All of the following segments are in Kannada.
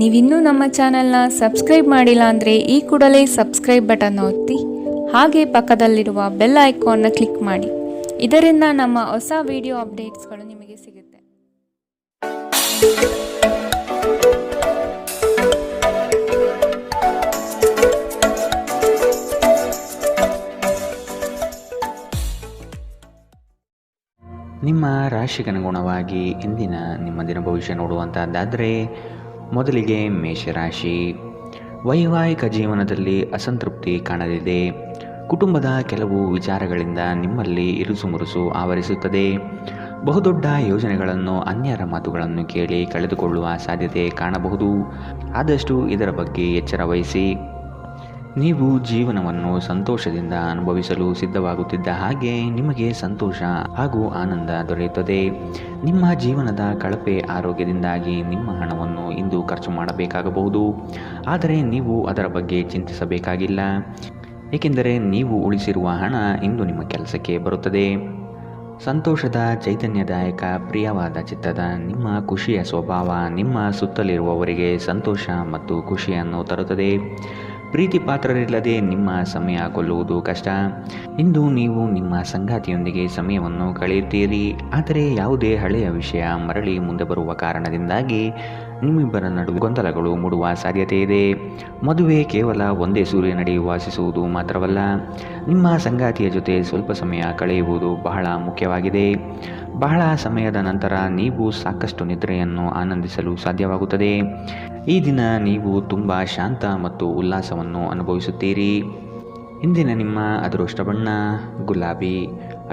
ನೀವಿನ್ನೂ ನಮ್ಮ ಚಾನೆಲ್ನ ಸಬ್ಸ್ಕ್ರೈಬ್ ಮಾಡಿಲ್ಲ ಅಂದರೆ ಈ ಕೂಡಲೇ ಸಬ್ಸ್ಕ್ರೈಬ್ ಬಟನ್ ಒತ್ತಿ ಹಾಗೆ ಪಕ್ಕದಲ್ಲಿರುವ ಬೆಲ್ ಐಕಾನ್ನ ಕ್ಲಿಕ್ ಮಾಡಿ. ಇದರಿಂದ ನಮ್ಮ ಹೊಸ ವಿಡಿಯೋ ಅಪ್ಡೇಟ್ಸ್ಗಳು ನಿಮಗೆ ಸಿಗುತ್ತೆ. ನಿಮ್ಮ ರಾಶಿಗನುಗುಣವಾಗಿ ಇಂದಿನ ನಿಮ್ಮ ದಿನ ಭವಿಷ್ಯ ನೋಡುವಂಥದ್ದಾದರೆ, ಮೊದಲಿಗೆ ಮೇಷರಾಶಿ. ವೈವಾಹಿಕ ಜೀವನದಲ್ಲಿ ಅಸಂತೃಪ್ತಿ ಕಾಣಲಿದೆ. ಕುಟುಂಬದ ಕೆಲವು ವಿಚಾರಗಳಿಂದ ನಿಮ್ಮಲ್ಲಿ ಇರುಸುಮುರುಸು ಆವರಿಸುತ್ತದೆ. ಬಹುದೊಡ್ಡ ಯೋಜನೆಗಳನ್ನು, ಅನ್ಯರ ಮಾತುಗಳನ್ನು ಕೇಳಿ ಕಳೆದುಕೊಳ್ಳುವ ಸಾಧ್ಯತೆ ಕಾಣಬಹುದು. ಆದಷ್ಟು ಇದರ ಬಗ್ಗೆ ಎಚ್ಚರ ವಹಿಸಿ. ನೀವು ಜೀವನವನ್ನು ಸಂತೋಷದಿಂದ ಅನುಭವಿಸಲು ಸಿದ್ಧವಾಗುತ್ತಿದ್ದ ಹಾಗೆ ನಿಮಗೆ ಸಂತೋಷ ಹಾಗೂ ಆನಂದ ದೊರೆಯುತ್ತದೆ. ನಿಮ್ಮ ಜೀವನದ ಕಳಪೆ ಆರೋಗ್ಯದಿಂದಾಗಿ ನಿಮ್ಮ ಹಣವನ್ನು ಇಂದು ಖರ್ಚು ಮಾಡಬೇಕಾಗಬಹುದು. ಆದರೆ ನೀವು ಅದರ ಬಗ್ಗೆ ಚಿಂತಿಸಬೇಕಾಗಿಲ್ಲ, ಏಕೆಂದರೆ ನೀವು ಉಳಿಸಿರುವ ಹಣ ಇಂದು ನಿಮ್ಮ ಕೆಲಸಕ್ಕೆ ಬರುತ್ತದೆ. ಸಂತೋಷದ, ಚೈತನ್ಯದಾಯಕ, ಪ್ರಿಯವಾದ ಚಿತ್ತದ ನಿಮ್ಮ ಖುಷಿಯ ಸ್ವಭಾವ ನಿಮ್ಮ ಸುತ್ತಲಿರುವವರಿಗೆ ಸಂತೋಷ ಮತ್ತು ಖುಷಿಯನ್ನು ತರುತ್ತದೆ. ಪ್ರೀತಿ ಪಾತ್ರರಿಲ್ಲದೆ ನಿಮ್ಮ ಸಮಯ ಕೊಲ್ಲುವುದು ಕಷ್ಟ. ಇಂದು ನೀವು ನಿಮ್ಮ ಸಂಗಾತಿಯೊಂದಿಗೆ ಸಮಯವನ್ನು ಕಳೆಯುತ್ತೀರಿ. ಆದರೆ ಯಾವುದೇ ಹಳೆಯ ವಿಷಯ ಮರಳಿ ಮುಂದೆ ಬರುವ ಕಾರಣದಿಂದಾಗಿ ನಿಮ್ಮಿಬ್ಬರ ನಡುವೆ ಗೊಂದಲಗಳು ಮೂಡುವ ಸಾಧ್ಯತೆ ಇದೆ. ಮದುವೆ ಕೇವಲ ಒಂದೇ ಸೂರ್ಯನಡಿ ವಾಸಿಸುವುದು ಮಾತ್ರವಲ್ಲ, ನಿಮ್ಮ ಸಂಗಾತಿಯ ಜೊತೆ ಸ್ವಲ್ಪ ಸಮಯ ಕಳೆಯುವುದು ಬಹಳ ಮುಖ್ಯವಾಗಿದೆ. ಬಹಳ ಸಮಯದ ನಂತರ ನೀವು ಸಾಕಷ್ಟು ನಿದ್ರೆಯನ್ನು ಆನಂದಿಸಲು ಸಾಧ್ಯವಾಗುತ್ತದೆ. ಈ ದಿನ ನೀವು ತುಂಬ ಶಾಂತ ಮತ್ತು ಉಲ್ಲಾಸವನ್ನು ಅನುಭವಿಸುತ್ತೀರಿ. ಇಂದಿನ ನಿಮ್ಮ ಅದೃಷ್ಟ ಬಣ್ಣ ಗುಲಾಬಿ.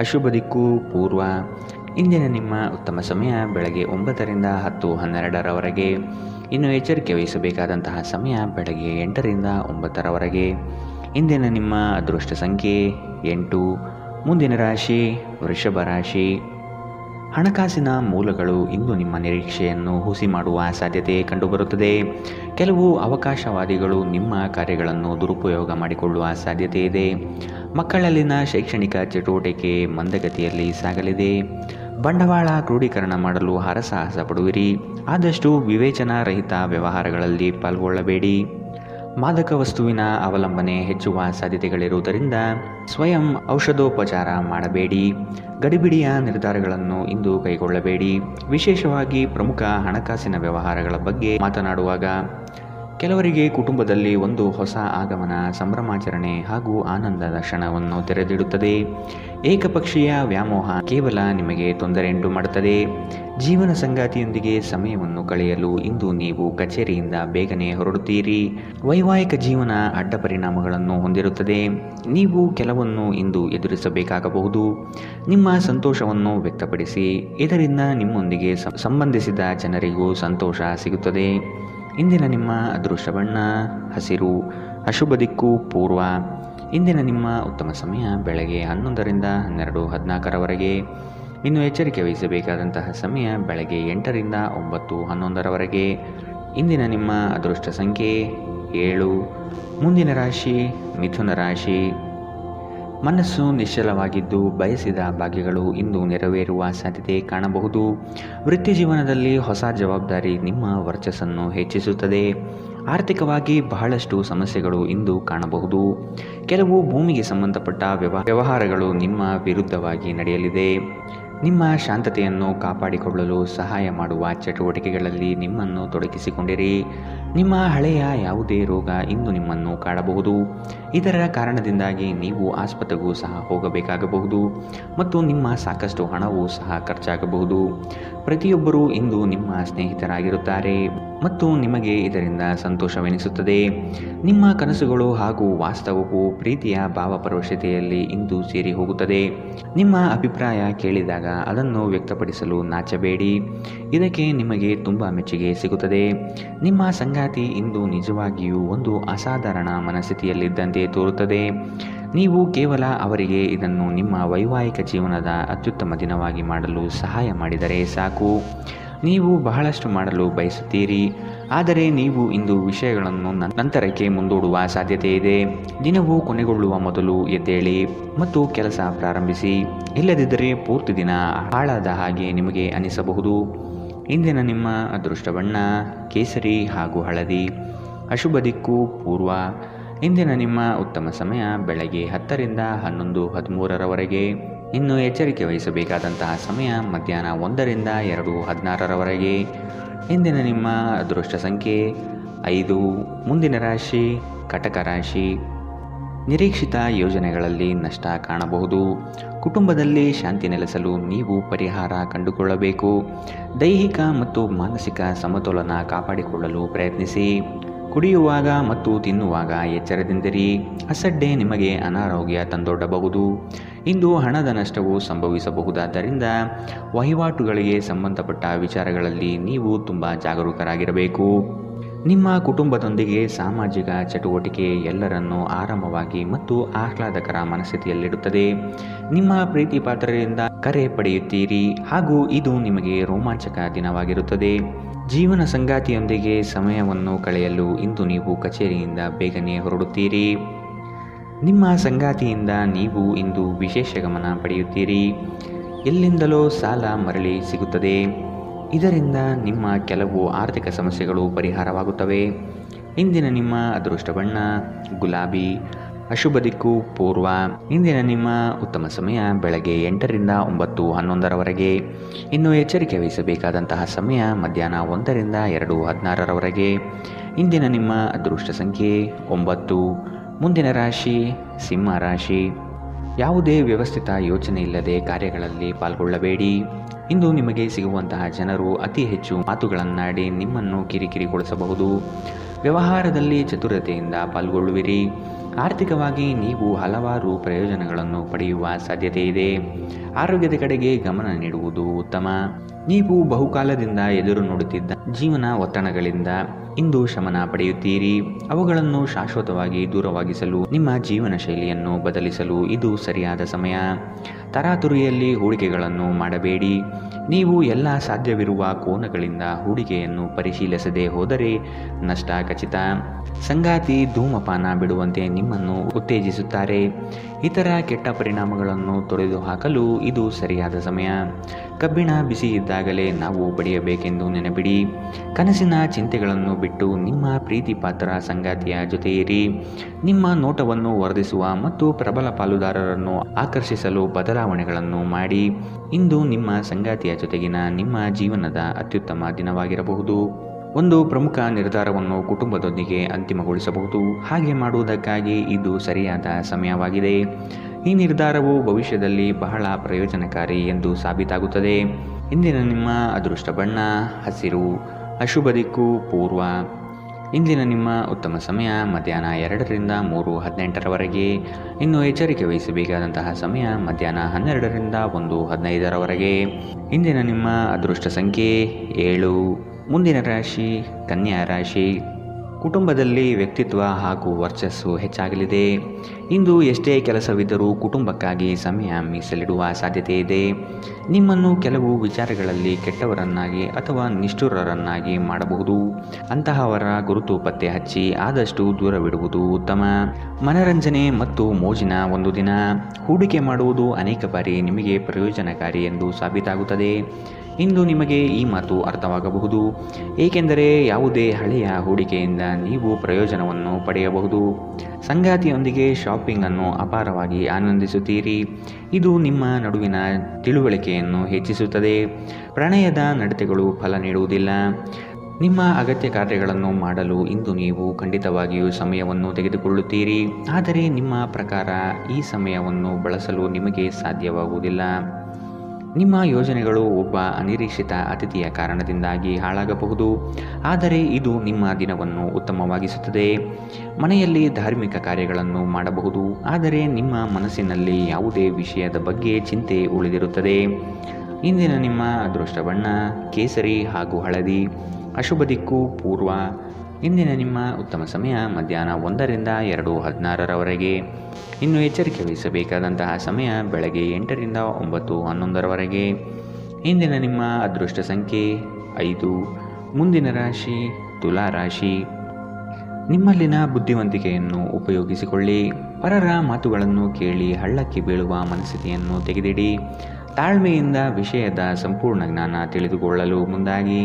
ಅಶುಭ ದಿಕ್ಕು ಪೂರ್ವ. ಇಂದಿನ ನಿಮ್ಮ ಉತ್ತಮ ಸಮಯ ಬೆಳಗ್ಗೆ 9ರಿಂದ 10:12ರವರೆಗೆ. ಇನ್ನು ಎಚ್ಚರಿಕೆ ವಹಿಸಬೇಕಾದಂತಹ ಸಮಯ ಬೆಳಗ್ಗೆ 8ರಿಂದ 9ರವರೆಗೆ. ಇಂದಿನ ನಿಮ್ಮ ಅದೃಷ್ಟ ಸಂಖ್ಯೆ 8. ಮುಂದಿನ ರಾಶಿ ವೃಷಭ ರಾಶಿ. ಹಣಕಾಸಿನ ಮೂಲಗಳು ಇಂದು ನಿಮ್ಮ ನಿರೀಕ್ಷೆಯನ್ನು ಹುಸಿ ಮಾಡುವ ಸಾಧ್ಯತೆ ಕಂಡುಬರುತ್ತದೆ. ಕೆಲವು ಅವಕಾಶವಾದಿಗಳು ನಿಮ್ಮ ಕಾರ್ಯಗಳನ್ನು ದುರುಪಯೋಗ ಮಾಡಿಕೊಳ್ಳುವ ಸಾಧ್ಯತೆ ಇದೆ. ಮಕ್ಕಳಲ್ಲಿನ ಶೈಕ್ಷಣಿಕ ಚಟುವಟಿಕೆ ಮಂದಗತಿಯಲ್ಲಿ ಸಾಗಲಿದೆ. ಬಂಡವಾಳ ಕ್ರೋಢೀಕರಣ ಮಾಡಲು ಹರಸಾಹಸ ಪಡುವಿರಿ. ಆದಷ್ಟು ವಿವೇಚನಾ ರಹಿತ ವ್ಯವಹಾರಗಳಲ್ಲಿ ಪಾಲ್ಗೊಳ್ಳಬೇಡಿ. ಮಾದಕ ವಸ್ತುವಿನ ಅವಲಂಬನೆ ಹೆಚ್ಚುವ ಸಾಧ್ಯತೆಗಳಿರುವುದರಿಂದ ಸ್ವಯಂ ಔಷಧೋಪಚಾರ ಮಾಡಬೇಡಿ. ಗಡಿಬಿಡಿಯ ನಿರ್ಧಾರಗಳನ್ನು ಇಂದು ಕೈಗೊಳ್ಳಬೇಡಿ. ವಿಶೇಷವಾಗಿ ಪ್ರಮುಖ ಹಣಕಾಸಿನ ವ್ಯವಹಾರಗಳ ಬಗ್ಗೆ ಮಾತನಾಡುವಾಗ ಕೆಲವರಿಗೆ ಕುಟುಂಬದಲ್ಲಿ ಒಂದು ಹೊಸ ಆಗಮನ, ಸಂಭ್ರಮಾಚರಣೆ ಹಾಗೂ ಆನಂದದ ಕ್ಷಣವನ್ನು ತೆರೆದಿಡುತ್ತದೆ. ಏಕಪಕ್ಷೀಯ ವ್ಯಾಮೋಹ ಕೇವಲ ನಿಮಗೆ ತೊಂದರೆಯುಂಟು ಮಾಡುತ್ತದೆ. ಜೀವನ ಸಂಗಾತಿಯೊಂದಿಗೆ ಸಮಯವನ್ನು ಕಳೆಯಲು ಇಂದು ನೀವು ಕಚೇರಿಯಿಂದ ಬೇಗನೆ ಹೊರಡುತ್ತೀರಿ. ವೈವಾಹಿಕ ಜೀವನ ಅಡ್ಡ ಪರಿಣಾಮಗಳನ್ನು ಹೊಂದಿರುತ್ತದೆ. ನೀವು ಕೆಲವನ್ನು ಇಂದು ಎದುರಿಸಬೇಕಾಗಬಹುದು. ನಿಮ್ಮ ಸಂತೋಷವನ್ನು ವ್ಯಕ್ತಪಡಿಸಿ. ಇದರಿಂದ ನಿಮ್ಮೊಂದಿಗೆ ಸಂಬಂಧಿಸಿದ ಜನರಿಗೂ ಸಂತೋಷ ಸಿಗುತ್ತದೆ. ಇಂದಿನ ನಿಮ್ಮ ಅದೃಷ್ಟ ಬಣ್ಣ ಹಸಿರು. ಅಶುಭ ದಿಕ್ಕು ಪೂರ್ವ. ಇಂದಿನ ನಿಮ್ಮ ಉತ್ತಮ ಸಮಯ ಬೆಳಗ್ಗೆ 11ರಿಂದ 12:14ರವರೆಗೆ. ಇನ್ನು ಎಚ್ಚರಿಕೆ ವಹಿಸಬೇಕಾದಂತಹ ಸಮಯ ಬೆಳಗ್ಗೆ 8ರಿಂದ 9:11ರವರೆಗೆ. ಇಂದಿನ ನಿಮ್ಮ ಅದೃಷ್ಟ ಸಂಖ್ಯೆ 7. ಮುಂದಿನ ರಾಶಿ ಮಿಥುನ ರಾಶಿ. ಮನಸ್ಸು ನಿಶ್ಚಲವಾಗಿದ್ದು ಬಯಸಿದ ಭಾಗ್ಯಗಳು ಇಂದು ನೆರವೇರುವ ಸಾಧ್ಯತೆ ಕಾಣಬಹುದು. ವೃತ್ತಿ ಜೀವನದಲ್ಲಿ ಹೊಸ ಜವಾಬ್ದಾರಿ ನಿಮ್ಮ ವರ್ಚಸ್ಸನ್ನು ಹೆಚ್ಚಿಸುತ್ತದೆ. ಆರ್ಥಿಕವಾಗಿ ಬಹಳಷ್ಟು ಸಮಸ್ಯೆಗಳು ಇಂದು ಕಾಣಬಹುದು. ಕೆಲವು ಭೂಮಿಗೆ ಸಂಬಂಧಪಟ್ಟ ವ್ಯವಹಾರಗಳು ನಿಮ್ಮ ವಿರುದ್ಧವಾಗಿ ನಡೆಯಲಿದೆ. ನಿಮ್ಮ ಶಾಂತತೆಯನ್ನು ಕಾಪಾಡಿಕೊಳ್ಳಲು ಸಹಾಯ ಮಾಡುವ ಚಟುವಟಿಕೆಗಳಲ್ಲಿ ನಿಮ್ಮನ್ನು ತೊಡಗಿಸಿಕೊಂಡಿರಿ. ನಿಮ್ಮ ಹಳೆಯ ಯಾವುದೇ ರೋಗ ಇಂದು ನಿಮ್ಮನ್ನು ಕಾಡಬಹುದು. ಇದರ ಕಾರಣದಿಂದಾಗಿ ನೀವು ಆಸ್ಪತ್ರೆಗೂ ಸಹ ಹೋಗಬೇಕಾಗಬಹುದು ಮತ್ತು ನಿಮ್ಮ ಸಾಕಷ್ಟು ಹಣವೂ ಸಹ ಖರ್ಚಾಗಬಹುದು. ಪ್ರತಿಯೊಬ್ಬರೂ ಇಂದು ನಿಮ್ಮ ಸ್ನೇಹಿತರಾಗಿರುತ್ತಾರೆ ಮತ್ತು ನಿಮಗೆ ಇದರಿಂದ ಸಂತೋಷವೆನಿಸುತ್ತದೆ. ನಿಮ್ಮ ಕನಸುಗಳು ಹಾಗೂ ವಾಸ್ತವವು ಪ್ರೀತಿಯ ಭಾವಪರವಶತೆಯಲ್ಲಿ ಇಂದು ಸೇರಿ ಹೋಗುತ್ತದೆ. ನಿಮ್ಮ ಅಭಿಪ್ರಾಯ ಕೇಳಿದಾಗ ಅದನ್ನು ವ್ಯಕ್ತಪಡಿಸಲು ನಾಚಬೇಡಿ. ಇದಕ್ಕೆ ನಿಮಗೆ ತುಂಬ ಮೆಚ್ಚುಗೆ ಸಿಗುತ್ತದೆ. ನಿಮ್ಮ ಸಂಗಾತಿ ಇಂದು ನಿಜವಾಗಿಯೂ ಒಂದು ಅಸಾಧಾರಣ ಮನಸ್ಥಿತಿಯಲ್ಲಿದ್ದಂತೆ ತೋರುತ್ತದೆ. ನೀವು ಕೇವಲ ಅವರಿಗೆ ಇದನ್ನು ನಿಮ್ಮ ವೈವಾಹಿಕ ಜೀವನದ ಅತ್ಯುತ್ತಮ ದಿನವಾಗಿ ಮಾಡಲು ಸಹಾಯ ಮಾಡಿದರೆ ಸಾಕು. ನೀವು ಬಹಳಷ್ಟು ಮಾಡಲು ಬಯಸುತ್ತೀರಿ, ಆದರೆ ನೀವು ಇಂದು ವಿಷಯಗಳನ್ನು ನಂತರಕ್ಕೆ ಮುಂದೂಡುವ ಸಾಧ್ಯತೆ ಇದೆ. ದಿನವು ಕೊನೆಗೊಳ್ಳುವ ಮೊದಲು ಎದ್ದೇಳಿ ಮತ್ತು ಕೆಲಸ ಪ್ರಾರಂಭಿಸಿ. ಇಲ್ಲದಿದ್ದರೆ ಪೂರ್ತಿ ದಿನ ಹಾಳಾದ ಹಾಗೆ ನಿಮಗೆ ಅನಿಸಬಹುದು. ಇಂದಿನ ನಿಮ್ಮ ಅದೃಷ್ಟ ಬಣ್ಣ ಕೇಸರಿ ಹಾಗೂ ಹಳದಿ. ಅಶುಭ ದಿಕ್ಕು ಪೂರ್ವ. ಇಂದಿನ ನಿಮ್ಮ ಉತ್ತಮ ಸಮಯ ಬೆಳಗ್ಗೆ 10 ರಿಂದ 11:13ರವರೆಗೆ. ಇನ್ನು ಎಚ್ಚರಿಕೆ ವಹಿಸಬೇಕಾದಂತಹ ಸಮಯ ಮಧ್ಯಾಹ್ನ 1 ರಿಂದ 2:16ರವರೆಗೆ. ಇಂದಿನ ನಿಮ್ಮ ಅದೃಷ್ಟ ಸಂಖ್ಯೆ 5. ಮುಂದಿನ ರಾಶಿ ಕಟಕ ರಾಶಿ. ನಿರೀಕ್ಷಿತ ಯೋಜನೆಗಳಲ್ಲಿ ನಷ್ಟ ಕಾಣಬಹುದು. ಕುಟುಂಬದಲ್ಲಿ ಶಾಂತಿ ನೆಲೆಸಲು ನೀವು ಪರಿಹಾರ ಕಂಡುಕೊಳ್ಳಬೇಕು. ದೈಹಿಕ ಮತ್ತು ಮಾನಸಿಕ ಸಮತೋಲನ ಕಾಪಾಡಿಕೊಳ್ಳಲು ಪ್ರಯತ್ನಿಸಿ. ಕುಡಿಯುವಾಗ ಮತ್ತು ತಿನ್ನುವಾಗ ಎಚ್ಚರದಿಂದಿರಿ. ಅಸಡ್ಡೆ ನಿಮಗೆ ಅನಾರೋಗ್ಯ ತಂದೊಡ್ಡಬಹುದು. ಇಂದು ಹಣದ ನಷ್ಟವು ಸಂಭವಿಸಬಹುದಾದ್ದರಿಂದ ವಹಿವಾಟುಗಳಿಗೆ ಸಂಬಂಧಪಟ್ಟ ವಿಚಾರಗಳಲ್ಲಿ ನೀವು ತುಂಬ ಜಾಗರೂಕರಾಗಿರಬೇಕು. ನಿಮ್ಮ ಕುಟುಂಬದೊಂದಿಗೆ ಸಾಮಾಜಿಕ ಚಟುವಟಿಕೆ ಎಲ್ಲರನ್ನೂ ಆರಾಮವಾಗಿ ಮತ್ತು ಆಹ್ಲಾದಕರ ಮನಸ್ಥಿತಿಯಲ್ಲಿಡುತ್ತದೆ. ನಿಮ್ಮ ಪ್ರೀತಿ ಪಾತ್ರರಿಂದ ಕರೆ ಪಡೆಯುತ್ತೀರಿ ಹಾಗೂ ಇದು ನಿಮಗೆ ರೋಮಾಂಚಕ ದಿನವಾಗಿರುತ್ತದೆ. ಜೀವನ ಸಂಗಾತಿಯೊಂದಿಗೆ ಸಮಯವನ್ನು ಕಳೆಯಲು ಇಂದು ನೀವು ಕಚೇರಿಯಿಂದ ಬೇಗನೆ ಹೊರಡುತ್ತೀರಿ. ನಿಮ್ಮ ಸಂಗಾತಿಯಿಂದ ನೀವು ಇಂದು ವಿಶೇಷ ಗಮನ ಪಡೆಯುತ್ತೀರಿ. ಎಲ್ಲಿಂದಲೋ ಸಾಲ ಮರಳಿ ಸಿಗುತ್ತದೆ. ಇದರಿಂದ ನಿಮ್ಮ ಕೆಲವು ಆರ್ಥಿಕ ಸಮಸ್ಯೆಗಳು ಪರಿಹಾರವಾಗುತ್ತವೆ. ಇಂದಿನ ನಿಮ್ಮ ಅದೃಷ್ಟ ಬಣ್ಣ ಗುಲಾಬಿ. ಅಶುಭ ದಿಕ್ಕು ಪೂರ್ವ. ಇಂದಿನ ನಿಮ್ಮ ಉತ್ತಮ ಸಮಯ ಬೆಳಗ್ಗೆ 8 ರಿಂದ 9:11ರವರೆಗೆ. ಇನ್ನು ಎಚ್ಚರಿಕೆ ವಹಿಸಬೇಕಾದಂತಹ ಸಮಯ ಮಧ್ಯಾಹ್ನ 1 ರಿಂದ 2:16ರವರೆಗೆ. ಇಂದಿನ ನಿಮ್ಮ ಅದೃಷ್ಟ ಸಂಖ್ಯೆ 9. ಮುಂದಿನ ರಾಶಿ ಸಿಂಹ ರಾಶಿ. ಯಾವುದೇ ವ್ಯವಸ್ಥಿತ ಯೋಚನೆ ಇಲ್ಲದೆ ಕಾರ್ಯಗಳಲ್ಲಿ ಪಾಲ್ಗೊಳ್ಳಬೇಡಿ. ಇಂದು ನಿಮಗೆ ಸಿಗುವಂತಹ ಜನರು ಅತಿ ಹೆಚ್ಚು ಮಾತುಗಳನ್ನಾಡಿ ನಿಮ್ಮನ್ನು ಕಿರಿಕಿರಿಗೊಳಿಸಬಹುದು. ವ್ಯವಹಾರದಲ್ಲಿ ಚತುರತೆಯಿಂದ ಪಾಲ್ಗೊಳ್ಳುವಿರಿ. ಆರ್ಥಿಕವಾಗಿ ನೀವು ಹಲವಾರು ಪ್ರಯೋಜನಗಳನ್ನು ಪಡೆಯುವ ಸಾಧ್ಯತೆ ಇದೆ. ಆರೋಗ್ಯದ ಕಡೆಗೆ ಗಮನ ನೀಡುವುದು ಉತ್ತಮ. ನೀವು ಬಹುಕಾಲದಿಂದ ಎದುರು ನೋಡುತ್ತಿದ್ದ ಜೀವನ ಒತ್ತಡಗಳಿಂದ ಇಂದು ಶಮನ ಪಡೆಯುತ್ತೀರಿ. ಅವುಗಳನ್ನು ಶಾಶ್ವತವಾಗಿ ದೂರವಾಗಿಸಲು ನಿಮ್ಮ ಜೀವನ ಶೈಲಿಯನ್ನು ಬದಲಿಸಲು ಇದು ಸರಿಯಾದ ಸಮಯ. ತರಾತುರಿಯಲ್ಲಿ ಹೂಡಿಕೆಗಳನ್ನು ಮಾಡಬೇಡಿ. ನೀವು ಎಲ್ಲ ಸಾಧ್ಯವಿರುವ ಕೋನಗಳಿಂದ ಹೂಡಿಕೆಯನ್ನು ಪರಿಶೀಲಿಸದೆ ಹೋದರೆ ನಷ್ಟ ಖಚಿತ. ಸಂಗಾತಿ ಧೂಮಪಾನ ಬಿಡುವಂತೆ ನಿಮ್ಮನ್ನು ಉತ್ತೇಜಿಸುತ್ತಾರೆ. ಇತರ ಕೆಟ್ಟ ಪರಿಣಾಮಗಳನ್ನು ತೊಡೆದುಹಾಕಲು ಇದು ಸರಿಯಾದ ಸಮಯ. ಕಬ್ಬಿಣ ಬಿಸಿ ಇದ್ದಾಗಲೇ ನಾವು ಬಡಿಯಬೇಕೆಂದು ನೆನಪಿಡಿ. ಕನಸಿನ ಚಿಂತೆಗಳನ್ನು ಬಿಟ್ಟು ನಿಮ್ಮ ಪ್ರೀತಿ ಪಾತ್ರ ಸಂಗಾತಿಯ ಜೊತೆ ಇರಿ. ನಿಮ್ಮ ನೋಟವನ್ನು ವರ್ಧಿಸುವ ಮತ್ತು ಪ್ರಬಲ ಪಾಲುದಾರರನ್ನು ಆಕರ್ಷಿಸಲು ಬದಲಾವಣೆಗಳನ್ನು ಮಾಡಿ. ಇಂದು ನಿಮ್ಮ ಸಂಗಾತಿಯ ಜೊತೆಗಿನ ನಿಮ್ಮ ಜೀವನದ ಅತ್ಯುತ್ತಮ ದಿನವಾಗಿರಬಹುದು. ಒಂದು ಪ್ರಮುಖ ನಿರ್ಧಾರವನ್ನು ಕುಟುಂಬದೊಂದಿಗೆ ಅಂತಿಮಗೊಳಿಸಬಹುದು. ಹಾಗೆ ಮಾಡುವುದಕ್ಕಾಗಿ ಇದು ಸರಿಯಾದ ಸಮಯವಾಗಿದೆ. ಈ ನಿರ್ಧಾರವು ಭವಿಷ್ಯದಲ್ಲಿ ಬಹಳ ಪ್ರಯೋಜನಕಾರಿ ಎಂದು ಸಾಬೀತಾಗುತ್ತದೆ. ಇಂದಿನ ನಿಮ್ಮ ಅದೃಷ್ಟ ಬಣ್ಣ ಹಸಿರು. ಅಶುಭ ದಿಕ್ಕು ಪೂರ್ವ. ಇಂದಿನ ನಿಮ್ಮ ಉತ್ತಮ ಸಮಯ ಮಧ್ಯಾಹ್ನ 2 ರಿಂದ 3:18ರವರೆಗೆ. ಇನ್ನು ಎಚ್ಚರಿಕೆ ವಹಿಸಬೇಕಾದಂತಹ ಸಮಯ ಮಧ್ಯಾಹ್ನ 12 ರಿಂದ 1:15ರವರೆಗೆ. ಇಂದಿನ ನಿಮ್ಮ ಅದೃಷ್ಟ ಸಂಖ್ಯೆ 7. ಮುಂದಿನ ರಾಶಿ ಕನ್ಯಾ ರಾಶಿ. ಕುಟುಂಬದಲ್ಲಿ ವ್ಯಕ್ತಿತ್ವ ಹಾಗೂ ವರ್ಚಸ್ಸು ಹೆಚ್ಚಾಗಲಿದೆ. ಇಂದು ಎಷ್ಟೇ ಕೆಲಸವಿದ್ದರೂ ಕುಟುಂಬಕ್ಕಾಗಿ ಸಮಯ ಮೀಸಲಿಡುವ ಸಾಧ್ಯತೆ ಇದೆ. ನಿಮ್ಮನ್ನು ಕೆಲವು ವಿಚಾರಗಳಲ್ಲಿ ಕೆಟ್ಟವರನ್ನಾಗಿ ಅಥವಾ ನಿಷ್ಠುರರನ್ನಾಗಿ ಮಾಡಬಹುದು. ಅಂತಹವರ ಗುರುತು ಪತ್ತೆ ಹಚ್ಚಿ ಆದಷ್ಟು ದೂರವಿಡುವುದು ಉತ್ತಮ. ಮನರಂಜನೆ ಮತ್ತು ಮೋಜಿನ ಒಂದು ದಿನ. ಹೂಡಿಕೆ ಮಾಡುವುದು ಅನೇಕ ಬಾರಿ ನಿಮಗೆ ಪ್ರಯೋಜನಕಾರಿ ಎಂದು ಸಾಬೀತಾಗುತ್ತದೆ. ಇಂದು ನಿಮಗೆ ಈ ಮಾತು ಅರ್ಥವಾಗಬಹುದು, ಏಕೆಂದರೆ ಯಾವುದೇ ಹಳೆಯ ಹೂಡಿಕೆಯಿಂದ ನೀವು ಪ್ರಯೋಜನವನ್ನು ಪಡೆಯಬಹುದು. ಸಂಗಾತಿಯೊಂದಿಗೆ ಶಾಪಿಂಗ್ ಅನ್ನು ಅಪಾರವಾಗಿ ಆನಂದಿಸುತ್ತೀರಿ. ಇದು ನಿಮ್ಮ ನಡುವಿನ ತಿಳುವಳಿಕೆಯನ್ನು ಹೆಚ್ಚಿಸುತ್ತದೆ. ಪ್ರಣಯದ ನಡತೆಗಳು ಫಲ ನೀಡುವುದಿಲ್ಲ. ನಿಮ್ಮ ಅಗತ್ಯ ಕಾರ್ಯಗಳನ್ನು ಮಾಡಲು ಇಂದು ನೀವು ಖಂಡಿತವಾಗಿಯೂ ಸಮಯವನ್ನು ತೆಗೆದುಕೊಳ್ಳುತ್ತೀರಿ. ಆದರೆ ನಿಮ್ಮ ಪ್ರಕಾರ ಈ ಸಮಯವನ್ನು ಬಳಸಲು ನಿಮಗೆ ಸಾಧ್ಯವಾಗುವುದಿಲ್ಲ. ನಿಮ್ಮ ಯೋಜನೆಗಳು ಒಬ್ಬ ಅನಿರೀಕ್ಷಿತ ಅತಿಥಿಯ ಕಾರಣದಿಂದಾಗಿ ಹಾಳಾಗಬಹುದು. ಆದರೆ ಇದು ನಿಮ್ಮ ದಿನವನ್ನು ಉತ್ತಮವಾಗಿಸುತ್ತದೆ. ಮನೆಯಲ್ಲಿ ಧಾರ್ಮಿಕ ಕಾರ್ಯಗಳನ್ನು ಮಾಡಬಹುದು. ಆದರೆ ನಿಮ್ಮ ಮನಸ್ಸಿನಲ್ಲಿ ಯಾವುದೇ ವಿಷಯದ ಬಗ್ಗೆ ಚಿಂತೆ ಉಳಿದಿರುತ್ತದೆ. ಇಂದಿನ ನಿಮ್ಮ ಅದೃಷ್ಟ ಬಣ್ಣ ಕೇಸರಿ ಹಾಗೂ ಹಳದಿ. ಅಶುಭ ದಿಕ್ಕು ಪೂರ್ವ. ಇಂದಿನ ನಿಮ್ಮ ಉತ್ತಮ ಸಮಯ ಮಧ್ಯಾಹ್ನ 1 ರಿಂದ 2:16ರವರೆಗೆ. ಇನ್ನು ಎಚ್ಚರಿಕೆ ವಹಿಸಬೇಕಾದಂತಹ ಸಮಯ ಬೆಳಗ್ಗೆ 8 ರಿಂದ 9:11ರವರೆಗೆ. ಇಂದಿನ ನಿಮ್ಮ ಅದೃಷ್ಟ ಸಂಖ್ಯೆ 5. ಮುಂದಿನ ರಾಶಿ ತುಲಾ ರಾಶಿ. ನಿಮ್ಮಲ್ಲಿನ ಬುದ್ಧಿವಂತಿಕೆಯನ್ನು ಉಪಯೋಗಿಸಿಕೊಳ್ಳಿ. ಪರರ ಮಾತುಗಳನ್ನು ಕೇಳಿ ಹಳ್ಳಕ್ಕೆ ಬೀಳುವ ಮನಸ್ಥಿತಿಯನ್ನು ತೆಗೆದಿಡಿ. ತಾಳ್ಮೆಯಿಂದ ವಿಷಯದ ಸಂಪೂರ್ಣ ಜ್ಞಾನ ತಿಳಿದುಕೊಳ್ಳಲು ಮುಂದಾಗಿ.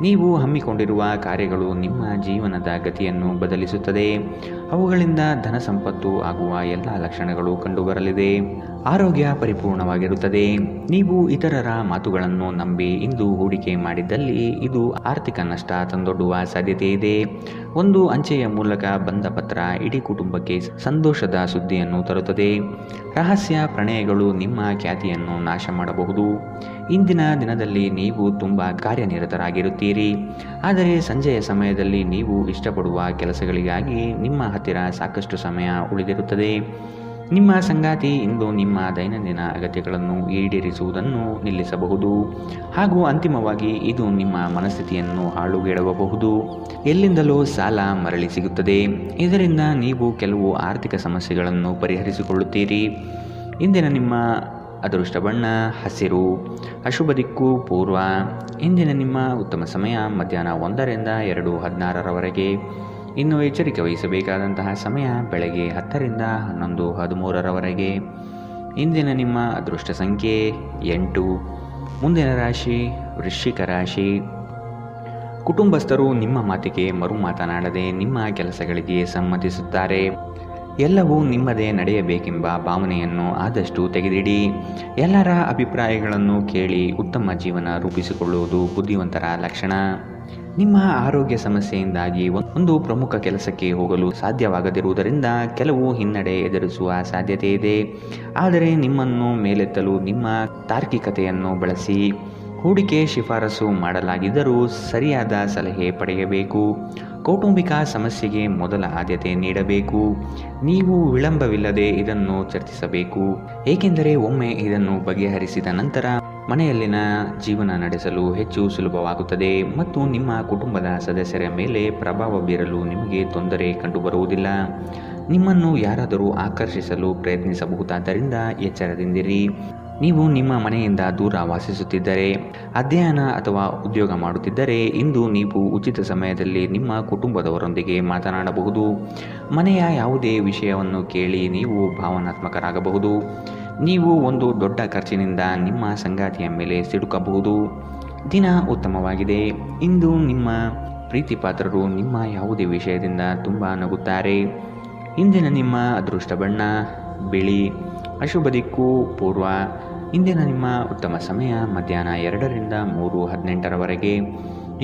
ನೀವು ಹಮ್ಮಿಕೊಂಡಿರುವ ಕಾರ್ಯಗಳು ನಿಮ್ಮ ಜೀವನದ ಗತಿಯನ್ನು ಬದಲಿಸುತ್ತದೆ. ಅವುಗಳಿಂದ ಧನ ಸಂಪತ್ತು ಆಗುವ ಎಲ್ಲ ಲಕ್ಷಣಗಳು ಕಂಡುಬರಲಿದೆ. ಆರೋಗ್ಯ ಪರಿಪೂರ್ಣವಾಗಿರುತ್ತದೆ. ನೀವು ಇತರರ ಮಾತುಗಳನ್ನು ನಂಬಿ ಇಂದು ಹೂಡಿಕೆ ಮಾಡಿದ್ದಲ್ಲಿ ಇದು ಆರ್ಥಿಕ ನಷ್ಟ ತಂದೊಡ್ಡುವ ಸಾಧ್ಯತೆ ಇದೆ. ಒಂದು ಅಂಚೆಯ ಮೂಲಕ ಬಂದ ಪತ್ರ ಇಡೀ ಕುಟುಂಬಕ್ಕೆ ಸಂತೋಷದ ಸುದ್ದಿಯನ್ನು ತರುತ್ತದೆ. ರಹಸ್ಯ ಪ್ರಣಯಗಳು ನಿಮ್ಮ ಖ್ಯಾತಿಯನ್ನು ನಾಶ ಮಾಡಬಹುದು. ಇಂದಿನ ದಿನದಲ್ಲಿ ನೀವು ತುಂಬ ಕಾರ್ಯನಿರತರಾಗಿರುತ್ತೀರಿ. ಆದರೆ ಸಂಜೆಯ ಸಮಯದಲ್ಲಿ ನೀವು ಇಷ್ಟಪಡುವ ಕೆಲಸಗಳಿಗಾಗಿ ನಿಮ್ಮ ಹತ್ತಿರ ಸಾಕಷ್ಟು ಸಮಯ ಉಳಿದಿರುತ್ತದೆ. ನಿಮ್ಮ ಸಂಗಾತಿ ಇಂದು ನಿಮ್ಮ ದೈನಂದಿನ ಅಗತ್ಯಗಳನ್ನು ಈಡೇರಿಸುವುದನ್ನು ನಿಲ್ಲಿಸಬಹುದು ಹಾಗೂ ಅಂತಿಮವಾಗಿ ಇದು ನಿಮ್ಮ ಮನಸ್ಥಿತಿಯನ್ನು ಹಾಳುಗೆಡವಬಹುದು. ಎಲ್ಲಿಂದಲೂ ಸಾಲ ಮರಳಿ ಸಿಗುತ್ತದೆ. ಇದರಿಂದ ನೀವು ಕೆಲವು ಆರ್ಥಿಕ ಸಮಸ್ಯೆಗಳನ್ನು ಪರಿಹರಿಸಿಕೊಳ್ಳುತ್ತೀರಿ. ಇಂದಿನ ನಿಮ್ಮ ಅದೃಷ್ಟ ಬಣ್ಣ ಹಸಿರು. ಅಶುಭ ದಿಕ್ಕು ಪೂರ್ವ. ಇಂದಿನ ನಿಮ್ಮ ಉತ್ತಮ ಸಮಯ ಮಧ್ಯಾಹ್ನ 1ರಿಂದ 2:16ರವರೆಗೆ. ಇನ್ನು ಎಚ್ಚರಿಕೆ ವಹಿಸಬೇಕಾದಂತಹ ಸಮಯ ಬೆಳಗ್ಗೆ 10ರಿಂದ 11:13ರವರೆಗೆ. ಇಂದಿನ ನಿಮ್ಮ ಅದೃಷ್ಟ ಸಂಖ್ಯೆ 8. ಮುಂದಿನ ರಾಶಿ ವೃಶ್ಚಿಕ ರಾಶಿ. ಕುಟುಂಬಸ್ಥರು ನಿಮ್ಮ ಮಾತಿಗೆ ಮರು ಮಾತನಾಡದೆ ನಿಮ್ಮ ಕೆಲಸಗಳಿಗೆ ಸಮ್ಮತಿಸುತ್ತಾರೆ. ಎಲ್ಲವೂ ನಿಮ್ಮದೇ ನಡೆಯಬೇಕೆಂಬ ಭಾವನೆಯನ್ನು ಆದಷ್ಟು ತೆಗೆದಿಡಿ. ಎಲ್ಲರ ಅಭಿಪ್ರಾಯಗಳನ್ನು ಕೇಳಿ ಉತ್ತಮ ಜೀವನ ರೂಪಿಸಿಕೊಳ್ಳುವುದು ಬುದ್ಧಿವಂತರ ಲಕ್ಷಣ. ನಿಮ್ಮ ಆರೋಗ್ಯ ಸಮಸ್ಯೆಯಿಂದಾಗಿ ಒಂದು ಪ್ರಮುಖ ಕೆಲಸಕ್ಕೆ ಹೋಗಲು ಸಾಧ್ಯವಾಗದಿರುವುದರಿಂದ ಕೆಲವು ಹಿನ್ನಡೆ ಎದುರಿಸುವ ಸಾಧ್ಯತೆ ಇದೆ. ಆದರೆ ನಿಮ್ಮನ್ನು ಮೇಲೆತ್ತಲು ನಿಮ್ಮ ತಾರ್ಕಿಕತೆಯನ್ನು ಬಳಸಿ. ಹೂಡಿಕೆ ಶಿಫಾರಸು ಮಾಡಲಾಗಿದ್ದರೂ ಸರಿಯಾದ ಸಲಹೆ ಪಡೆಯಬೇಕು. ಕೌಟುಂಬಿಕ ಸಮಸ್ಯೆಗೆ ಮೊದಲ ಆದ್ಯತೆ ನೀಡಬೇಕು. ನೀವು ವಿಳಂಬವಿಲ್ಲದೆ ಇದನ್ನು ಚರ್ಚಿಸಬೇಕು, ಏಕೆಂದರೆ ಒಮ್ಮೆ ಇದನ್ನು ಬಗೆಹರಿಸಿದ ನಂತರ ಮನೆಯಲ್ಲಿನ ಜೀವನ ನಡೆಸಲು ಹೆಚ್ಚು ಸುಲಭವಾಗುತ್ತದೆ ಮತ್ತು ನಿಮ್ಮ ಕುಟುಂಬದ ಸದಸ್ಯರ ಮೇಲೆ ಪ್ರಭಾವ ಬೀರಲು ನಿಮಗೆ ತೊಂದರೆ ಕಂಡುಬರುವುದಿಲ್ಲ. ನಿಮ್ಮನ್ನು ಯಾರಾದರೂ ಆಕರ್ಷಿಸಲು ಪ್ರಯತ್ನಿಸಬಹುದಾದ್ದರಿಂದ ಎಚ್ಚರದಿಂದಿರಿ. ನೀವು ನಿಮ್ಮ ಮನೆಯಿಂದ ದೂರ ವಾಸಿಸುತ್ತಿದ್ದರೆ, ಅಧ್ಯಯನ ಅಥವಾ ಉದ್ಯೋಗ ಮಾಡುತ್ತಿದ್ದರೆ ಇಂದು ನೀವು ಉಚಿತ ಸಮಯದಲ್ಲಿ ನಿಮ್ಮ ಕುಟುಂಬದವರೊಂದಿಗೆ ಮಾತನಾಡಬಹುದು. ಮನೆಯ ಯಾವುದೇ ವಿಷಯವನ್ನು ಕೇಳಿ ನೀವು ಭಾವನಾತ್ಮಕರಾಗಬಹುದು. ನೀವು ಒಂದು ದೊಡ್ಡ ಖರ್ಚಿನಿಂದ ನಿಮ್ಮ ಸಂಗಾತಿಯ ಮೇಲೆ ಸಿಡುಕಬಹುದು. ದಿನ ಉತ್ತಮವಾಗಿದೆ. ಇಂದು ನಿಮ್ಮ ಪ್ರೀತಿಪಾತ್ರರು ನಿಮ್ಮ ಯಾವುದೇ ವಿಷಯದಿಂದ ತುಂಬ ನಗುತ್ತಾರೆ. ಇಂದಿನ ನಿಮ್ಮ ಅದೃಷ್ಟ ಬಣ್ಣ ಬಿಳಿ. ಅಶುಭ ದಿಕ್ಕು ಪೂರ್ವ. ಇಂದಿನ ನಿಮ್ಮ ಉತ್ತಮ ಸಮಯ ಮಧ್ಯಾಹ್ನ 2ರಿಂದ 3:18ರವರೆಗೆ.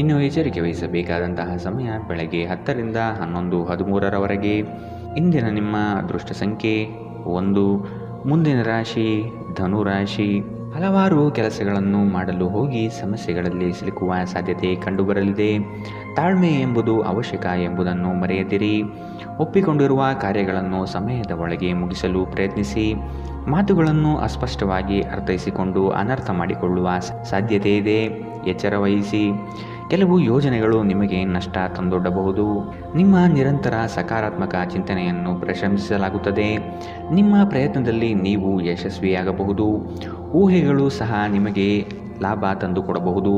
ಇನ್ನು ಎಚ್ಚರಿಕೆ ವಹಿಸಬೇಕಾದಂತಹ ಸಮಯ ಬೆಳಗ್ಗೆ 10ರಿಂದ 11:13ರವರೆಗೆ. ಇಂದಿನ ನಿಮ್ಮ ಅದೃಷ್ಟ ಸಂಖ್ಯೆ 1. ಮುಂದಿನ ರಾಶಿ ಧನುರಾಶಿ. ಹಲವಾರು ಕೆಲಸಗಳನ್ನು ಮಾಡಲು ಹೋಗಿ ಸಮಸ್ಯೆಗಳಲ್ಲಿ ಸಿಲುಕುವ ಸಾಧ್ಯತೆ ಕಂಡುಬರಲಿದೆ. ತಾಳ್ಮೆ ಎಂಬುದು ಅವಶ್ಯಕ ಎಂಬುದನ್ನು ಮರೆಯದಿರಿ. ಒಪ್ಪಿಕೊಂಡಿರುವ ಕಾರ್ಯಗಳನ್ನು ಸಮಯದ ಒಳಗೆ ಮುಗಿಸಲು ಪ್ರಯತ್ನಿಸಿ. ಮಾತುಗಳನ್ನು ಅಸ್ಪಷ್ಟವಾಗಿ ಅರ್ಥೈಸಿಕೊಂಡು ಅನರ್ಥ ಮಾಡಿಕೊಳ್ಳುವ ಸಾಧ್ಯತೆ ಇದೆ. ಎಚ್ಚರ ವಹಿಸಿ. ಕೆಲವು ಯೋಜನೆಗಳು ನಿಮಗೆ ನಷ್ಟ ತಂದೊಡ್ಡಬಹುದು. ನಿಮ್ಮ ನಿರಂತರ ಸಕಾರಾತ್ಮಕ ಚಿಂತನೆಯನ್ನು ಪ್ರಶಂಸಿಸಲಾಗುತ್ತದೆ. ನಿಮ್ಮ ಪ್ರಯತ್ನದಲ್ಲಿ ನೀವು ಯಶಸ್ವಿಯಾಗಬಹುದು. ಊಹೆಗಳು ಸಹ ನಿಮಗೆ ಲಾಭ ತಂದುಕೊಡಬಹುದು.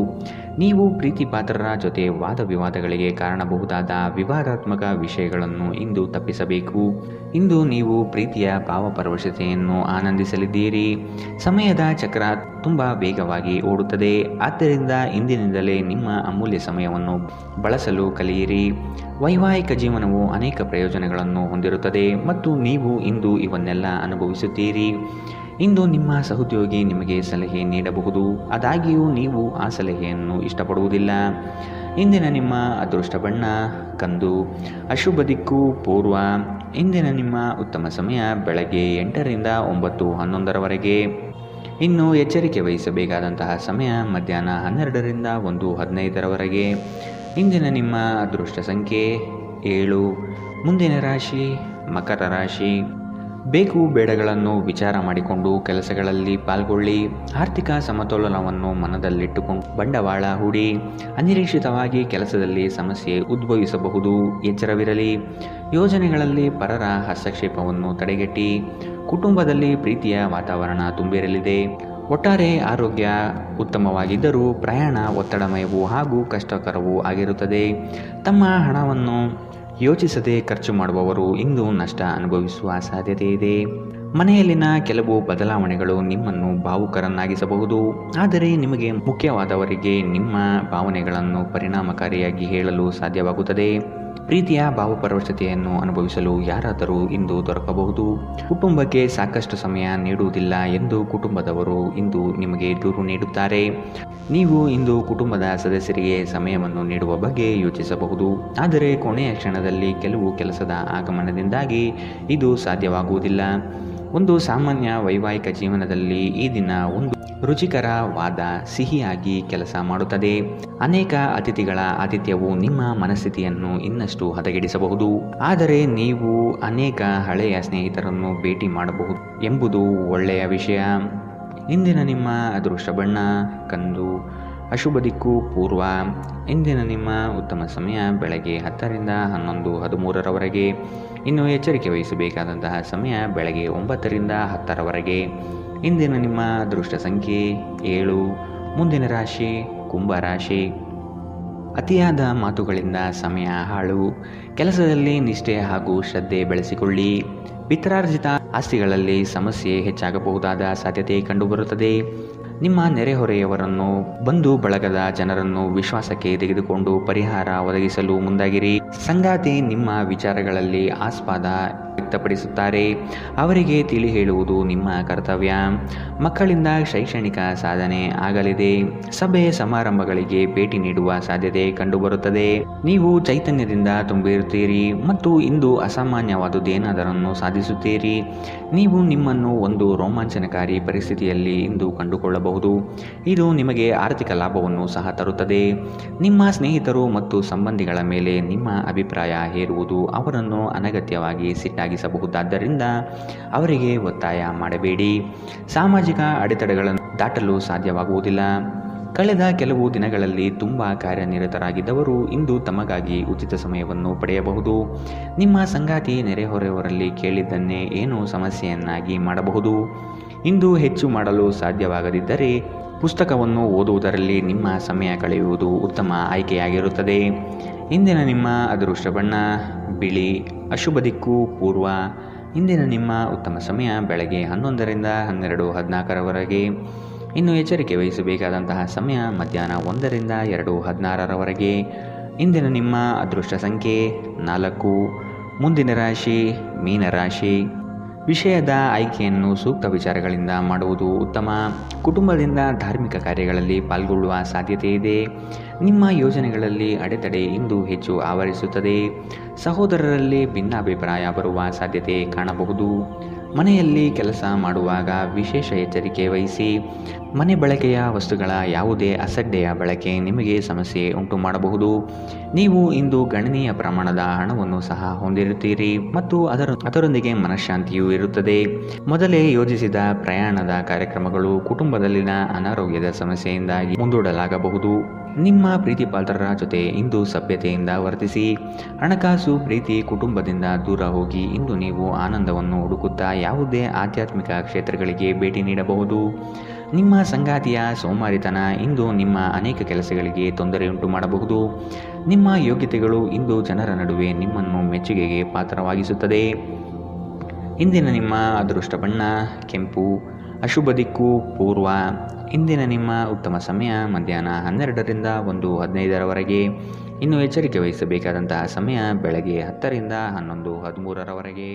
ನೀವು ಪ್ರೀತಿಪಾತ್ರರ ಜೊತೆ ವಾದ ವಿವಾದಗಳಿಗೆ ಕಾರಣಬಹುದಾದ ವಿವಾದಾತ್ಮಕ ವಿಷಯಗಳನ್ನು ಇಂದು ತಪ್ಪಿಸಬೇಕು. ಇಂದು ನೀವು ಪ್ರೀತಿಯ ಭಾವಪರವಶತೆಯನ್ನು ಆನಂದಿಸಲಿದ್ದೀರಿ. ಸಮಯದ ಚಕ್ರ ತುಂಬ ವೇಗವಾಗಿ ಓಡುತ್ತದೆ. ಆದ್ದರಿಂದ ಇಂದಿನಿಂದಲೇ ನಿಮ್ಮ ಅಮೂಲ್ಯ ಸಮಯವನ್ನು ಬಳಸಲು ಕಲಿಯಿರಿ. ವೈವಾಹಿಕ ಜೀವನವು ಅನೇಕ ಪ್ರಯೋಜನಗಳನ್ನು ಹೊಂದಿರುತ್ತದೆ ಮತ್ತು ನೀವು ಇಂದು ಇವನ್ನೆಲ್ಲ ಅನುಭವಿಸುತ್ತೀರಿ. ಇಂದು ನಿಮ್ಮ ಸಹೋದ್ಯೋಗಿ ನಿಮಗೆ ಸಲಹೆ ನೀಡಬಹುದು, ಆದಾಗ್ಯೂ ನೀವು ಆ ಸಲಹೆಯನ್ನು ಇಷ್ಟಪಡುವುದಿಲ್ಲ. ಇಂದಿನ ನಿಮ್ಮ ಅದೃಷ್ಟ ಬಣ್ಣ ಕಂದು. ಅಶುಭ ದಿಕ್ಕು ಪೂರ್ವ. ಇಂದಿನ ನಿಮ್ಮ ಉತ್ತಮ ಸಮಯ ಬೆಳಗ್ಗೆ 8ರಿಂದ 9:11ರವರೆಗೆ. ಇನ್ನು ಎಚ್ಚರಿಕೆ ವಹಿಸಬೇಕಾದಂತಹ ಸಮಯ ಮಧ್ಯಾಹ್ನ 12ರಿಂದ 1:15ರವರೆಗೆ. ಇಂದಿನ ನಿಮ್ಮ ಅದೃಷ್ಟ ಸಂಖ್ಯೆ 7. ಮುಂದಿನ ರಾಶಿ ಮಕರ ರಾಶಿ. ಬೇಕು ಬೇಡಗಳನ್ನು ವಿಚಾರ ಮಾಡಿಕೊಂಡು ಕೆಲಸಗಳಲ್ಲಿ ಪಾಲ್ಗೊಳ್ಳಿ. ಆರ್ಥಿಕ ಸಮತೋಲನವನ್ನು ಮನದಲ್ಲಿಟ್ಟುಕೊಂಡು ಬಂಡವಾಳ ಹೂಡಿ. ಅನಿರೀಕ್ಷಿತವಾಗಿ ಕೆಲಸದಲ್ಲಿ ಸಮಸ್ಯೆ ಉದ್ಭವಿಸಬಹುದು. ಎಚ್ಚರವಿರಲಿ. ಯೋಜನೆಗಳಲ್ಲಿ ಪರರ ಹಸ್ತಕ್ಷೇಪವನ್ನು ತಡೆಗಟ್ಟಿ. ಕುಟುಂಬದಲ್ಲಿ ಪ್ರೀತಿಯ ವಾತಾವರಣ ತುಂಬಿರಲಿದೆ. ಒಟ್ಟಾರೆ ಆರೋಗ್ಯ ಉತ್ತಮವಾಗಿದ್ದರೂ ಪ್ರಯಾಣ ಒತ್ತಡಮಯವೂ ಹಾಗೂ ಕಷ್ಟಕರವೂ ಆಗಿರುತ್ತದೆ. ತಮ್ಮ ಹಣವನ್ನು ಯೋಚಿಸದೆ ಖರ್ಚು ಮಾಡುವವರು ಇಂದು ನಷ್ಟ ಅನುಭವಿಸುವ ಸಾಧ್ಯತೆ ಇದೆ. ಮನೆಯಲ್ಲಿನ ಕೆಲವು ಬದಲಾವಣೆಗಳು ನಿಮ್ಮನ್ನು ಭಾವುಕರನ್ನಾಗಿಸಬಹುದು, ಆದರೆ ನಿಮಗೆ ಮುಖ್ಯವಾದವರಿಗೆ ನಿಮ್ಮ ಭಾವನೆಗಳನ್ನು ಪರಿಣಾಮಕಾರಿಯಾಗಿ ಹೇಳಲು ಸಾಧ್ಯವಾಗುತ್ತದೆ. ಪ್ರೀತಿಯ ಭಾವಪರವಶತೆಯನ್ನು ಅನುಭವಿಸಲು ಯಾರಾದರೂ ಇಂದು ದೊರಕಬಹುದು. ಕುಟುಂಬಕ್ಕೆ ಸಾಕಷ್ಟು ಸಮಯ ನೀಡುವುದಿಲ್ಲ ಎಂದು ಕುಟುಂಬದವರು ಇಂದು ನಿಮಗೆ ದೂರು ನೀಡುತ್ತಾರೆ. ನೀವು ಇಂದು ಕುಟುಂಬದ ಸದಸ್ಯರಿಗೆ ಸಮಯವನ್ನು ನೀಡುವ ಬಗ್ಗೆ ಯೋಚಿಸಬಹುದು, ಆದರೆ ಕೊನೆಯ ಕ್ಷಣದಲ್ಲಿ ಕೆಲವು ಕೆಲಸದ ಆಗಮನದಿಂದಾಗಿ ಇದು ಸಾಧ್ಯವಾಗುವುದಿಲ್ಲ. ಒಂದು ಸಾಮಾನ್ಯ ವೈವಾಹಿಕ ಜೀವನದಲ್ಲಿ ಈ ದಿನ ಒಂದು ರುಚಿಕರವಾದ ಸಿಹಿಯಾಗಿ ಕೆಲಸ ಮಾಡುತ್ತದೆ. ಅನೇಕ ಅತಿಥಿಗಳ ಆತಿಥ್ಯವು ನಿಮ್ಮ ಮನಸ್ಥಿತಿಯನ್ನು ಇನ್ನಷ್ಟು ಹದಗೆಡಿಸಬಹುದು, ಆದರೆ ನೀವು ಅನೇಕ ಹಳೆಯ ಸ್ನೇಹಿತರನ್ನು ಭೇಟಿ ಮಾಡಬಹುದು ಎಂಬುದು ಒಳ್ಳೆಯ ವಿಷಯ. ಇಂದಿನ ನಿಮ್ಮ ಅದೃಷ್ಟ ಬಣ್ಣ ಕಂದು, ಅಶುಭ ದಿಕ್ಕು ಪೂರ್ವ. ಇಂದಿನ ನಿಮ್ಮ ಉತ್ತಮ ಸಮಯ ಬೆಳಗ್ಗೆ 10 ರಿಂದ 11:13ರವರೆಗೆ. ಇನ್ನು ಎಚ್ಚರಿಕೆ ವಹಿಸಬೇಕಾದಂತಹ ಸಮಯ ಬೆಳಗ್ಗೆ 9 ರಿಂದ 10ರವರೆಗೆ. ಇಂದಿನ ನಿಮ್ಮ ಅದೃಷ್ಟ ಸಂಖ್ಯೆ 7. ಮುಂದಿನ ರಾಶಿ ಕುಂಭ ರಾಶಿ. ಅತಿಯಾದ ಮಾತುಗಳಿಂದ ಸಮಯ ಹಾಳು. ಕೆಲಸದಲ್ಲಿ ನಿಷ್ಠೆ ಹಾಗೂ ಶ್ರದ್ಧೆ ಬೆಳೆಸಿಕೊಳ್ಳಿ. ಪಿತ್ರಾರ್ಜಿತ ಆಸ್ತಿಗಳಲ್ಲಿ ಸಮಸ್ಯೆ ಹೆಚ್ಚಾಗಬಹುದಾದ ಸಾಧ್ಯತೆ ಕಂಡುಬರುತ್ತದೆ. ನಿಮ್ಮ ನೆರೆಹೊರೆಯವರನ್ನು, ಬಂಧು ಬಳಗದ ಜನರನ್ನು ವಿಶ್ವಾಸಕ್ಕೆ ತೆಗೆದುಕೊಂಡು ಪರಿಹಾರ ಒದಗಿಸಲು ಮುಂದಾಗಿರಿ. ಸಂಗಾತಿ ನಿಮ್ಮ ವಿಚಾರಗಳಲ್ಲಿ ಆಸ್ಪದ ವ್ಯಕ್ತಪಡಿಸುತ್ತಾರೆ, ಅವರಿಗೆ ತಿಳಿ ಹೇಳುವುದು ನಿಮ್ಮ ಕರ್ತವ್ಯ. ಮಕ್ಕಳಿಂದ ಶೈಕ್ಷಣಿಕ ಸಾಧನೆ ಆಗಲಿದೆ. ಸಭೆ ಸಮಾರಂಭಗಳಿಗೆ ಭೇಟಿ ನೀಡುವ ಸಾಧ್ಯತೆ ಕಂಡುಬರುತ್ತದೆ. ನೀವು ಚೈತನ್ಯದಿಂದ ತುಂಬಿರುತ್ತೀರಿ ಮತ್ತು ಇಂದು ಅಸಾಮಾನ್ಯವಾದುದೇನಾದರನ್ನು ಸಾಧಿಸುತ್ತೀರಿ. ನೀವು ನಿಮ್ಮನ್ನು ಒಂದು ರೋಮಾಂಚನಕಾರಿ ಪರಿಸ್ಥಿತಿಯಲ್ಲಿ ಇಂದು ಕಂಡುಕೊಳ್ಳಬಹುದು. ಇದು ನಿಮಗೆ ಆರ್ಥಿಕ ಲಾಭವನ್ನು ಸಹ ತರುತ್ತದೆ. ನಿಮ್ಮ ಸ್ನೇಹಿತರು ಮತ್ತು ಸಂಬಂಧಿಗಳ ಮೇಲೆ ನಿಮ್ಮ ಅಭಿಪ್ರಾಯ ಹೇರುವುದು ಅವರನ್ನು ಅನಗತ್ಯವಾಗಿ ಸಿಟ್ಟಾಗಿಸಬಹುದಾದ್ದರಿಂದ ಅವರಿಗೆ ಒತ್ತಾಯ ಮಾಡಬೇಡಿ. ಸಾಮಾಜಿಕ ಅಡೆತಡೆಗಳನ್ನು ದಾಟಲು ಸಾಧ್ಯವಾಗುವುದಿಲ್ಲ. ಕಳೆದ ಕೆಲವು ದಿನಗಳಲ್ಲಿ ತುಂಬ ಕಾರ್ಯನಿರತರಾಗಿದ್ದವರು ಇಂದು ತಮಗಾಗಿ ಉಚಿತ ಸಮಯವನ್ನು ಪಡೆಯಬಹುದು. ನಿಮ್ಮ ಸಂಗಾತಿ ನೆರೆಹೊರೆಯವರಲ್ಲಿ ಕೇಳಿದ್ದನ್ನೇ ಏನೋ ಸಮಸ್ಯೆಯನ್ನಾಗಿ ಮಾಡಬಹುದು. ಇಂದು ಹೆಚ್ಚು ಮಾಡಲು ಸಾಧ್ಯವಾಗದಿದ್ದರೆ ಪುಸ್ತಕವನ್ನು ಓದುವುದರಲ್ಲಿ ನಿಮ್ಮ ಸಮಯ ಕಳೆಯುವುದು ಉತ್ತಮ ಆಯ್ಕೆಯಾಗಿರುತ್ತದೆ. ಇಂದಿನ ನಿಮ್ಮ ಅದೃಷ್ಟ ಬಣ್ಣ ಬಿಳಿ, ಅಶುಭ ದಿಕ್ಕು ಪೂರ್ವ. ಇಂದಿನ ನಿಮ್ಮ ಉತ್ತಮ ಸಮಯ ಬೆಳಗ್ಗೆ 11 ರಿಂದ 12:14ರವರೆಗೆ. ಇನ್ನು ಎಚ್ಚರಿಕೆ ವಹಿಸಬೇಕಾದಂತಹ ಸಮಯ ಮಧ್ಯಾಹ್ನ 1 ರಿಂದ 2:16ರವರೆಗೆ. ಇಂದಿನ ನಿಮ್ಮ ಅದೃಷ್ಟ ಸಂಖ್ಯೆ 4. ಮುಂದಿನ ರಾಶಿ ಮೀನರಾಶಿ. ವಿಷಯದ ಆಯ್ಕೆಯನ್ನು ಸೂಕ್ತ ವಿಚಾರಗಳಿಂದ ಮಾಡುವುದು ಉತ್ತಮ. ಕುಟುಂಬದಿಂದ ಧಾರ್ಮಿಕ ಕಾರ್ಯಗಳಲ್ಲಿ ಪಾಲ್ಗೊಳ್ಳುವ ಸಾಧ್ಯತೆ ಇದೆ. ನಿಮ್ಮ ಯೋಜನೆಗಳಲ್ಲಿ ಅಡೆತಡೆ ಇಂದು ಹೆಚ್ಚು ಆವರಿಸುತ್ತದೆ. ಸಹೋದರರಲ್ಲಿ ಭಿನ್ನಾಭಿಪ್ರಾಯ ಬರುವ ಸಾಧ್ಯತೆ ಕಾಣಬಹುದು. ಮನೆಯಲ್ಲಿ ಕೆಲಸ ಮಾಡುವಾಗ ವಿಶೇಷ ಎಚ್ಚರಿಕೆ ವಹಿಸಿ. ಮನೆ ಬಳಕೆಯ ವಸ್ತುಗಳ ಯಾವುದೇ ಅಸಡ್ಡೆಯ ಬಳಕೆ ನಿಮಗೆ ಸಮಸ್ಯೆ ಉಂಟು ಮಾಡಬಹುದು. ನೀವು ಇಂದು ಗಣನೀಯ ಪ್ರಮಾಣದ ಹಣವನ್ನು ಸಹ ಹೊಂದಿರುತ್ತೀರಿ ಮತ್ತು ಅದರೊಂದಿಗೆ ಮನಃಶಾಂತಿಯೂ ಇರುತ್ತದೆ. ಮೊದಲೇ ಯೋಜಿಸಿದ ಪ್ರಯಾಣದ ಕಾರ್ಯಕ್ರಮಗಳು ಕುಟುಂಬದಲ್ಲಿನ ಅನಾರೋಗ್ಯದ ಸಮಸ್ಯೆಯಿಂದಾಗಿ ಮುಂದೂಡಲಾಗಬಹುದು. ನಿಮ್ಮ ಪ್ರೀತಿಪಾತ್ರರ ಜೊತೆ ಇಂದು ಸಭ್ಯತೆಯಿಂದ ವರ್ತಿಸಿ. ಹಣಕಾಸು ಪ್ರೀತಿ ಕುಟುಂಬದಿಂದ ದೂರ ಹೋಗಿ ಇಂದು ನೀವು ಆನಂದವನ್ನು ಹುಡುಕುತ್ತಾ ಯಾವುದೇ ಆಧ್ಯಾತ್ಮಿಕ ಕ್ಷೇತ್ರಗಳಿಗೆ ಭೇಟಿ ನೀಡಬಹುದು. ನಿಮ್ಮ ಸಂಗಾತಿಯ ಸೋಮಾರಿತನ ಇಂದು ನಿಮ್ಮ ಅನೇಕ ಕೆಲಸಗಳಿಗೆ ತೊಂದರೆಯುಂಟು ಮಾಡಬಹುದು. ನಿಮ್ಮ ಯೋಗ್ಯತೆಗಳು ಇಂದು ಜನರ ನಡುವೆ ನಿಮ್ಮನ್ನು ಮೆಚ್ಚುಗೆಗೆ ಪಾತ್ರವಾಗಿಸುತ್ತದೆ. ಇಂದಿನ ನಿಮ್ಮ ಅದೃಷ್ಟ ಬಣ್ಣ ಕೆಂಪು, ಅಶುಭ ದಿಕ್ಕು ಪೂರ್ವ. ಇಂದಿನ ನಿಮ್ಮ ಉತ್ತಮ ಸಮಯ ಮಧ್ಯಾಹ್ನ 12 ರಿಂದ 1:15ರವರೆಗೆ. ಇನ್ನು ಎಚ್ಚರಿಕೆ ವಹಿಸಬೇಕಾದಂತಹ ಸಮಯ ಬೆಳಗ್ಗೆ 10 ರಿಂದ 11:13ರವರೆಗೆ.